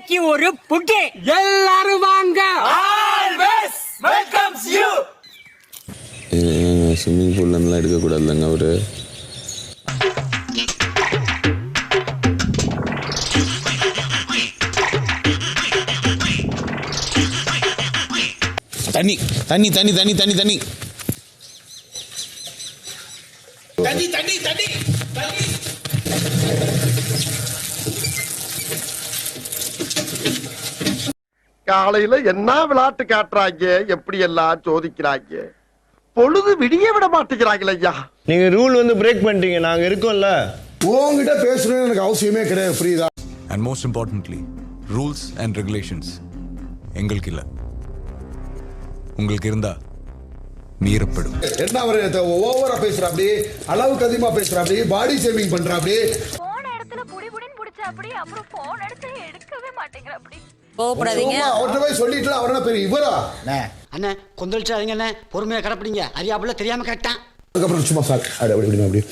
இன்னைக்கு ஒரு புகே எல்லாரும் வாங்க. Always welcomes you. ஸ்விம்மிங் பூல்ல இருந்தெல்லாம் எடுக்கக்கூடாதுல்லங்க அவரு. தண்ணி தண்ணி தண்ணி தண்ணி தண்ணி தண்ணி தண்ணி தண்ணி தண்ணி தண்ணி. காலையில என்ன விளையாட்டு காட்டுறாங்க, எப்படி எல்லாம் சோதிக்கிறாங்க. பொழுது விடிய விட மாட்டேங்கிறாங்களே ஐயா. நீங்க ரூல் வந்து பிரேக் பண்ணிட்டீங்க, நாங்க இருக்கோம்ல. உங்ககிட்ட பேசணும்னு எனக்கு அவசியமே கிடையாது, புரியுதா? And most importantly, rules and regulations எங்களுக்கு இல்ல, உங்களுக்கு இருந்தா மீறப்படும். என்ன அவரு ஓவரா பேசுறா, அப்படி அளவுக்கு அதிகமா பேசுறா, அப்படி பாடி ஷேமிங் பண்றா, அப்படி போன் இடத்துல புடிபுடின்னு புடிச்சா அப்படி அப்புறம் போன் எடுத்து எடுக்கவே மாட்டேங்கிற அப்படி. கோபப்படாதீங்க. அவர்கிட்ட போய் சொல்லிட்டு அவரா பெரிய இவரா அண்ணே கொந்தளிச்சாதீங்க அண்ணே, பொறுமையா கடப்பிடிங்க. அறியாப்புல தெரியாம கேட்டான். அதுக்கப்புறம் சும்மா சார் அப்படி அப்படி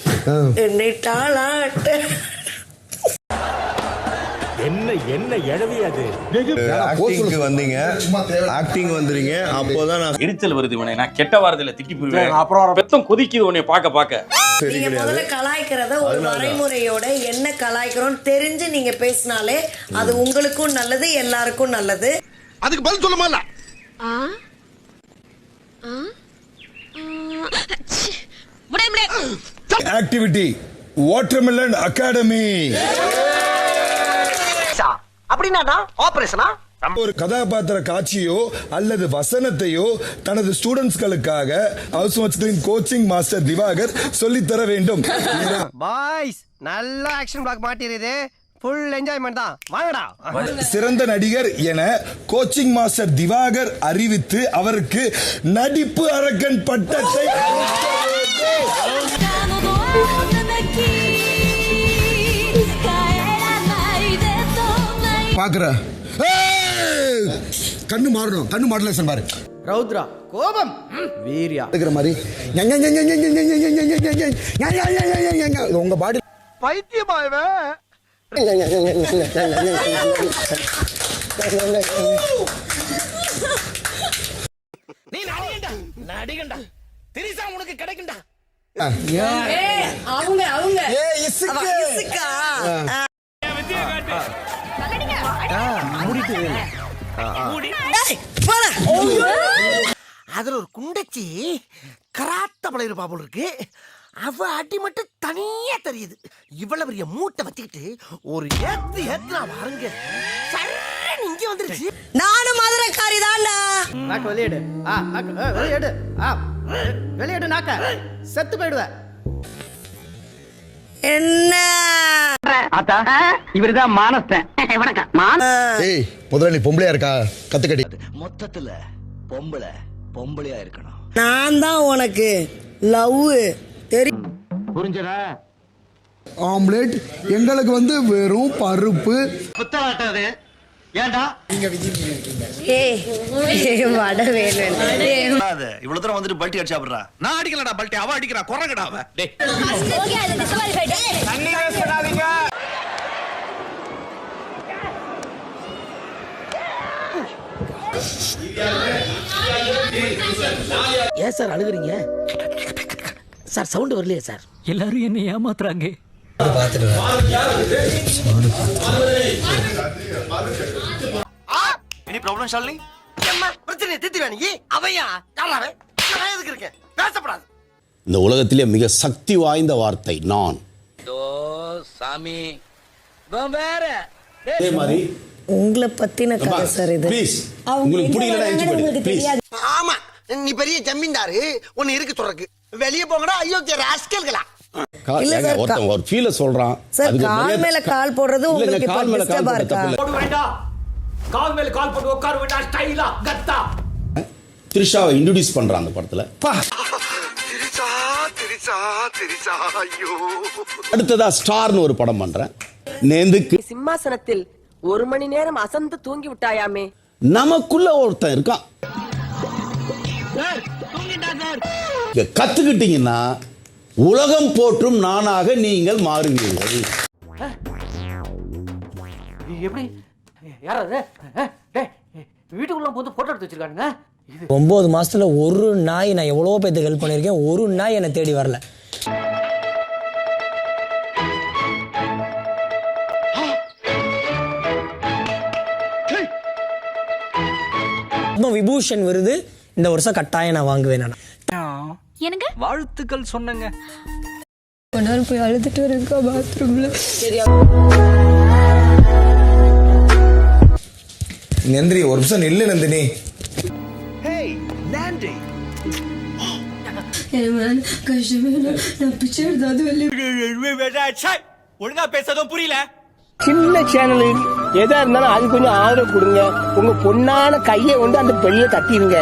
என்ன என்ன எழவி அது. ஆக்டிங்க்கு வந்தீங்க, ஆக்டிங் வந்துறீங்க. அப்போதான் நான் எரிச்சல் வருது உனே, நான் கெட்ட வாரத்துல திக்கி போயிடுவேன். அப்புறம் பெத்தம் கொதிக்குது உன்னை பாக்க. நீங்க முதல்ல கலாய்க்கிறத ஒரு வரைமுறையோட என்ன கலாய்க்கிறோம் தெரிஞ்சு நீங்க பேசினாலே அது உங்களுக்கும் நல்லது, எல்லாருக்கும் நல்லது. அதுக்கு பதில் சொல்ல மாட்டா. Activity watermelon academy. அப்படின்னா ஆபரேஷனா? ஒரு கதாபாத்திர காட்சியோ அல்லது வசனத்தையோ தனது ஸ்டூடெண்ட்ஸ்களுக்காக ஹவுஸ் கோச்சிங் மாஸ்டர் திவாகர் சொல்லித்தர வேண்டும். பாய்ஸ் நல்ல ஆக்ஷன் பிளாக் மாட்டிருது, ஃபுல் என்ஜாய்மெண்ட் தான், வாங்கடா. சிறந்த நடிகர் என கோச்சிங் மாஸ்டர் திவாகர் அறிவித்து அவருக்கு நடிப்பு அரக்கன் பட்டத்தை பாக்குற. கண்ணு மாறணும், கண்ணு மாடலேஷன் பாரு. ரௌத்ரா கோபம் வீரியா இருக்கிற மாதிரி உங்க பாடி பைத்தியமாயவே. நீ நடிகண்டா திரிசா உனக்கு கிடைக்கும்டா. அவங்க அதுல ஒரு குண்டச்சி கராத்த பழைய போல இருக்கு. அவ அடி மட்டும் தனியா தெரியுது. இவ்வளவு பெரிய மூட்டை வச்சுக்கிட்டு ஒரு ஏத்து நான் வாருங்க இங்க வந்துருச்சு. நானும் மதுரைக்காரி தான்டா. நாக்க வெளியேடு, வெளியேடு, வெளியேடு, நாக்க செத்து போயிடுவ. என்ன இவருதான் மானஸ்தன். வணக்கம். ஏய் முதல்ல நீ பொம்பளையா இருக்கா கத்துக்கடி. மொத்தத்துல பொம்பளையா இருக்கணும். நான் தான் உனக்கு லவ் தெரியும், புரிஞ்சதா? ஆம்லெட் எங்களுக்கு வந்து வெறும் பருப்பு. புத்தலாட்டது ஏண்டா வட வேணும். இவ்வளவு தூரம் வந்துட்டு பல்ட்டி அடிச்சு சாப்பிடுறா. நான் அடிக்கலடா பல்ட்டி, அவ அடிக்கிறா. குறங்கடா அவ. தண்ணி வேஸ்ட் பண்ணாதீங்க. ஏன் சார் அழுகுறீங்க சார்? சவுண்ட் வரலையே சார். எல்லாரும் என்ன ஏமாத்துறாங்க. Any problem Shalini? பிரச்சனை தீர்த்துவானி அவையா யாராவே நான் எதுக்கு இருக்கேன்? பேசப்படாது. இந்த உலகத்திலே மிக சக்தி வாய்ந்த வார்த்தை நான். சாமி வேற அதே மாதிரி உங்களை பத்தின கதை சார் இது. ப்ளீஸ் உங்களுக்கு புரியலனா ப்ளீஸ். ஆமா நீ பெரிய ஜமீன்தாரு, உன்னை இருக்கு சொல்றக்கு. வெளியே போங்கடா அயோக்கிய ராஸ்கல்களா. இல்ல சார், ஒருத்தன் ஒரு ஃபீல சொல்றான். சார் கால் மேல கால் போடுறது உங்களுக்கு கால் மேல கால் டிஸ்டர்பா இருக்கா? போடு வேண்டாம். கால் மேல கால் போட்டு உட்கார வேண்டாம். ஸ்டைலா கத்தா. த்ரிஷாவை இன்ட்ரோ듀ஸ் பண்றான் அந்த படத்துல. திரிசா ஐயோ. அடுத்ததா ஸ்டார்னு ஒரு படம் பண்றேன். நேந்துக்கு சிம்மாசனத்தில் 1 மணி நேரம் அசந்து தூங்கி விட்டாயாமே. நமக்குள்ள ஒருத்தன் இருக்கான். கத்துக்கிட்டீங்கன்னா உலகம் போற்றும் நானாக நீங்கள் மாறுவீர்கள். எப்படி யாராவது வீட்டுக்குள்ள போட்டு போட்டோ எடுத்து வச்சிருக்கானுங்க. 9 மாசத்துல ஒரு நாய், நான் எவ்வளவோ பேருக்கு ஹெல்ப் பண்ணிருக்கேன், ஒரு நாய் என்னை தேடி வரல. விபூஷன் விருது இந்த வருஷம் கட்டாயம் நான் வாங்குவேன். நான் எனக்கு வாழ்த்துக்கள் சொன்னங்க. போய் அழுதுட்டு இருக்கா பாத்ரூம்ல. நந்தினி ஒரு நிமிஷம் நில்லு நந்தினி. ஒழுங்கா பேசதும் புரியல. சின்ன சேனல் எதா இருந்தாலும் அது கொஞ்சம் ஆதரவு கொடுங்க. உங்க பொண்ணான கையை கொண்டு அந்த பெண்ணில தட்டிடுங்க.